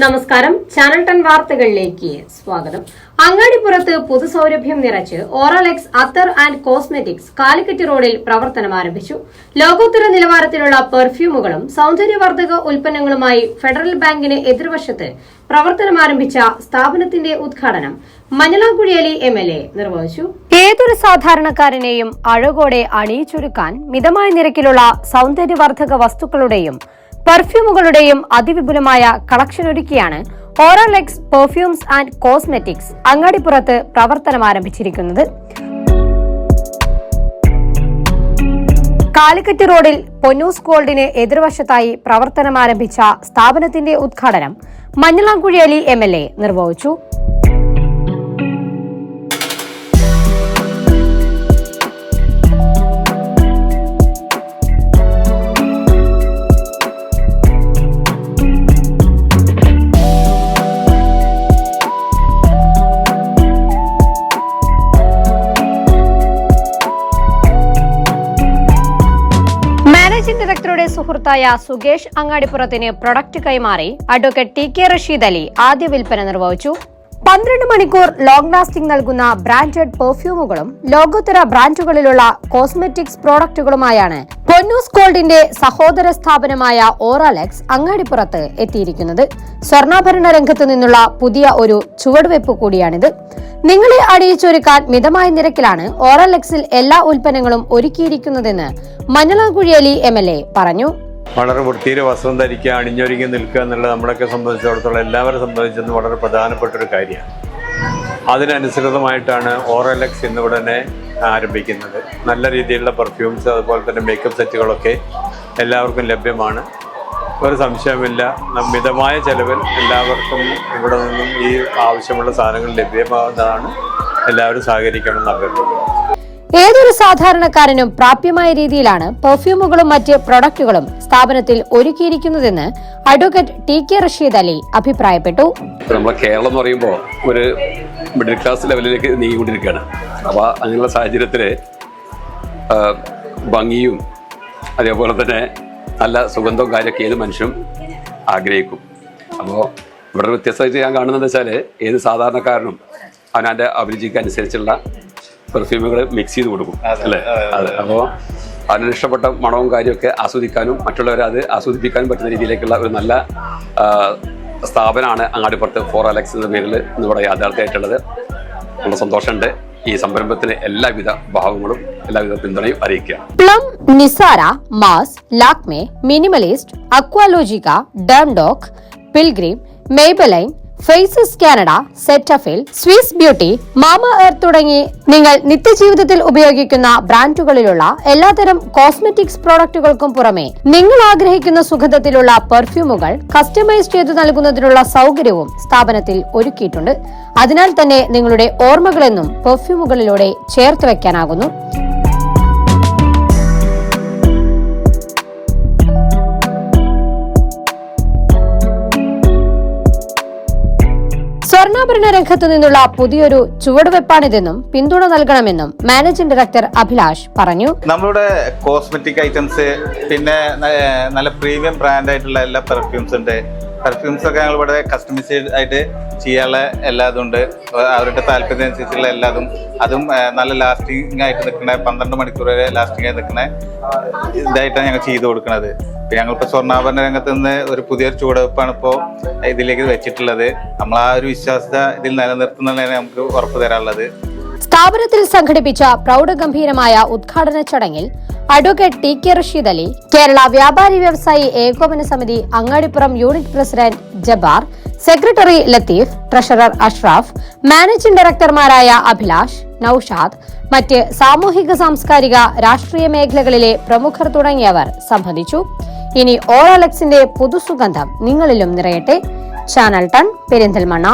നമസ്കാരം. ചാനൽ 10 വാർത്തകളിലേക്ക് സ്വാഗതം. അങ്ങാടിപ്പുറത്ത് പുതുസൗരഭ്യം നിറച്ച് ഓറലെക്സ് അത്തർ ആൻഡ് കോസ്മെറ്റിക്സ് കാലിക്കറ്റ് റോഡിൽ പ്രവർത്തനം ആരംഭിച്ചു. ലോകോത്തര നിലവാരത്തിലുള്ള പെർഫ്യൂമുകളും സൗന്ദര്യവർദ്ധക ഉൽപ്പന്നങ്ങളുമായി ഫെഡറൽ ബാങ്കിന് എതിർവശത്ത് പ്രവർത്തനം ആരംഭിച്ച സ്ഥാപനത്തിന്റെ ഉദ്ഘാടനം മഞ്ഞളാംകുഴി MLA നിർവഹിച്ചു. ഏതൊരു സാധാരണക്കാരനെയും അഴകോടെ അണിയിച്ചൊരുക്കാൻ മിതമായ നിരക്കിലുള്ള സൗന്ദര്യവർദ്ധക വസ്തുക്കളുടെയും പെർഫ്യൂമുകളുടെയും അതിവിപുലമായ കളക്ഷൻ ഒരുക്കിയാണ് ഓറലെക്സ് പെർഫ്യൂംസ് ആൻഡ് കോസ്മെറ്റിക്സ് അങ്ങാടിപ്പുറത്ത് പ്രവർത്തനം ആരംഭിച്ചിരിക്കുന്നത്. കാലിക്കറ്റ് റോഡിൽ പൊന്നൂസ് ഗോൾഡിന് എതിർവശത്തായി പ്രവർത്തനം ആരംഭിച്ച സ്ഥാപനത്തിന്റെ ഉദ്ഘാടനം മഞ്ഞളാംകുഴി MLA നിർവഹിച്ചു. മാനേജിംഗ് ഡയറക്ടറുടെ സുഹൃത്തായ സുകേഷ് അങ്ങാടിപ്പുറത്തിന് പ്രൊഡക്റ്റ് കൈമാറി അഡ്വക്കേറ്റ് TK റഷീദ് അലി ആദ്യ വിൽപ്പന നിർവഹിച്ചു. 12 മണിക്കൂർ ലോങ് ലാസ്റ്റിംഗ് നൽകുന്ന ബ്രാൻഡഡ് പെർഫ്യൂമുകളും ലോകോത്തര ബ്രാൻഡുകളിലുള്ള കോസ്മെറ്റിക്സ് പ്രോഡക്റ്റുകളുമായാണ് പൊന്നൂസ് ഗോൾഡിന്റെ സഹോദര സ്ഥാപനമായ ഓറലെക്സ് അങ്ങാടിപ്പുറത്ത് എത്തിയിരിക്കുന്നത്. സ്വർണ്ണാഭരണ രംഗത്ത് നിന്നുള്ള പുതിയ ഒരു ചുവടുവയ്പ് കൂടിയാണിത്. നിങ്ങളെ അണിയിച്ചൊരുക്കാൻ മിതമായ നിരക്കിലാണ് ഓറലെക്സിൽ എല്ലാ ഉൽപ്പന്നങ്ങളും ഒരുക്കിയിരിക്കുന്നതെന്ന് മഞ്ഞളാംകുഴി MLA പറഞ്ഞു. വളരെ വൃത്തിയിൽ വസ്ത്രം ധരിക്കുക, അണിഞ്ഞൊരുങ്ങി നിൽക്കുക എന്നുള്ളത് നമ്മളൊക്കെ സംബന്ധിച്ചിടത്തോളം എല്ലാവരെ സംബന്ധിച്ചതും വളരെ പ്രധാനപ്പെട്ടൊരു കാര്യമാണ്. അതിനനുസൃതമായിട്ടാണ് ഓറലെക്സ് ഇന്നിവിടെ ആരംഭിക്കുന്നത്. നല്ല രീതിയിലുള്ള പെർഫ്യൂംസ് അതുപോലെ തന്നെ മേക്കപ്പ് സെറ്റുകളൊക്കെ എല്ലാവർക്കും ലഭ്യമാണ്. ഒരു സംശയമില്ല, മിതമായ ചെലവിൽ എല്ലാവർക്കും ഇവിടെ നിന്നും ഈ ആവശ്യമുള്ള സാധനങ്ങൾ ലഭ്യമാകുന്നതാണ്. എല്ലാവരും സഹകരിക്കണമെന്ന് അഭ്യർത്ഥിക്കുന്നു. ഏതൊരു സാധാരണക്കാരനും പ്രാപ്യമായ രീതിയിലാണ് പെർഫ്യൂമുകളും മറ്റ് പ്രൊഡക്റ്റുകളും സ്ഥാപനത്തിൽ ഒരുക്കിയിരിക്കുന്നതെന്ന് അഡ്വക്കേറ്റ് TK റഷീദ് അലി അഭിപ്രായപ്പെട്ടു. നമ്മുടെ കേരളം എന്ന് പറയുമ്പോൾ ഒരു മിഡിൽ ക്ലാസ് ലെവലിലേക്ക് നീങ്ങിക്കൊണ്ടിരിക്കുകയാണ്. അപ്പോൾ അങ്ങനെയുള്ള സാഹചര്യത്തിൽ ഭംഗിയും അതേപോലെ തന്നെ നല്ല സുഗന്ധവും കാര്യമൊക്കെ ഏത് മനുഷ്യനും ആഗ്രഹിക്കും. അപ്പോൾ ഇവിടെ വ്യത്യസ്തമായിട്ട് ഞാൻ കാണുന്നത് വെച്ചാൽ ഏത് സാധാരണക്കാരനും അവനവൻ്റെ അഭിരുചിക്ക് അനുസരിച്ചുള്ള പെർഫ്യൂമുകൾ മിക്സ് ചെയ്ത് കൊടുക്കും അല്ലേ. അതെ, അപ്പോൾ അതിന് ഇഷ്ടപ്പെട്ട മണവും കാര്യമൊക്കെ ആസ്വദിക്കാനും മറ്റുള്ളവരെ അത് ആസ്വദിപ്പിക്കാനും പറ്റുന്ന രീതിയിലേക്കുള്ള ഒരു നല്ല സ്ഥാപനമാണ് അങ്ങാടിപ്പുറത്ത് ഓറലെക്സ് എന്ന പേരിൽ ഇന്നിവിടെ യാഥാർത്ഥ്യമായിട്ടുള്ളത്. നല്ല സന്തോഷമുണ്ട്. ഈ സംരംഭത്തിന് എല്ലാവിധ ഭാവങ്ങളും എല്ലാവിധ പിന്തുണയും അറിയിക്കുക. പ്ലം, നിസാര, Mars, Lakme, Minimalist, Aqualogica, DermDoc, Pilgrim, Maybelline, Faces Canada, Cetaphil, Swiss Beauty, Mamaearth തുടങ്ങി നിങ്ങൾ നിത്യജീവിതത്തിൽ ഉപയോഗിക്കുന്ന ബ്രാൻഡുകളിലുള്ള എല്ലാത്തരം കോസ്മെറ്റിക്സ് പ്രോഡക്റ്റുകൾക്കും പുറമെ നിങ്ങൾ ആഗ്രഹിക്കുന്ന സുഗന്ധത്തിലുള്ള പെർഫ്യൂമുകൾ കസ്റ്റമൈസ് ചെയ്തു നൽകുന്നതിനുള്ള സൗകര്യവും സ്ഥാപനത്തിൽ ഒരുക്കിയിട്ടുണ്ട്. അതിനാൽ തന്നെ നിങ്ങളുടെ ഓർമ്മകളെന്നും പെർഫ്യൂമുകളിലൂടെ ചേർത്ത് വെക്കാനാകുന്നു. സ്വർണ്ണാഭരണ രംഗത്തു നിന്നുള്ള പുതിയൊരു ചുവടുവെപ്പാണിതെന്നും പിന്തുണ നൽകണമെന്നും മാനേജിംഗ് ഡയറക്ടർ അഭിലാഷ് പറഞ്ഞു. നമ്മളുടെ കോസ്മെറ്റിക് ഐറ്റംസ്, പിന്നെ നല്ല പ്രീമിയം ബ്രാൻഡ് ആയിട്ടുള്ള എല്ലാ പെർഫ്യൂംസ് ഉണ്ട്. പെർഫ്യൂംസ് ഒക്കെ ഞങ്ങൾ ഇവിടെ കസ്റ്റമൈസ്ഡ് ആയിട്ട് ചെയ്യാനുള്ള എല്ലാതും ഉണ്ട്. അവരുടെ താല്പര്യം അനുസരിച്ചുള്ള എല്ലാതും, അതും നല്ല ലാസ്റ്റിംഗ് ആയിട്ട് നിൽക്കുന്ന 12 മണിക്കൂർ വരെ ലാസ്റ്റിംഗ് ആയി നിൽക്കുന്ന ഇതായിട്ടാണ് ഞങ്ങൾ ചെയ്തു കൊടുക്കുന്നത്. ഞങ്ങളിപ്പോൾ സ്വർണ്ണാഭരണ രംഗത്ത് നിന്ന് ഒരു പുതിയൊരു ചുവടുവെപ്പാണ് ഇപ്പോൾ ഇതിലേക്ക് വെച്ചിട്ടുള്ളത്. നമ്മൾ ആ ഒരു വിശ്വാസത ഇതിൽ നിലനിർത്തുന്നതാണ് നമുക്ക് ഉറപ്പ് തരാനുള്ളത്. സ്ഥാപനത്തിൽ സംഘടിപ്പിച്ച പ്രൗഢഗംഭീരമായ ഉദ്ഘാടന ചടങ്ങിൽ advocate TK Rasheed Ali, Kerala Vyapari Vyavasayi Ekopana Samithi Angadippuram unit president Jabbar, secretary Latheef, treasurer Ashraf, managing ഡയറക്ടർമാരായ അഭിലാഷ്, നൌഷാദ്, മറ്റ് സാമൂഹിക സാംസ്കാരിക രാഷ്ട്രീയ മേഖലകളിലെ പ്രമുഖർ തുടങ്ങിയവർ സംബന്ധിച്ചു. ഇനി ഓറലെക്സിന്റെ പുതുസുഗന്ധം നിങ്ങളിലും നിറയട്ടെ. ചാനൽ 10 പെരിന്തൽമണ്ണ.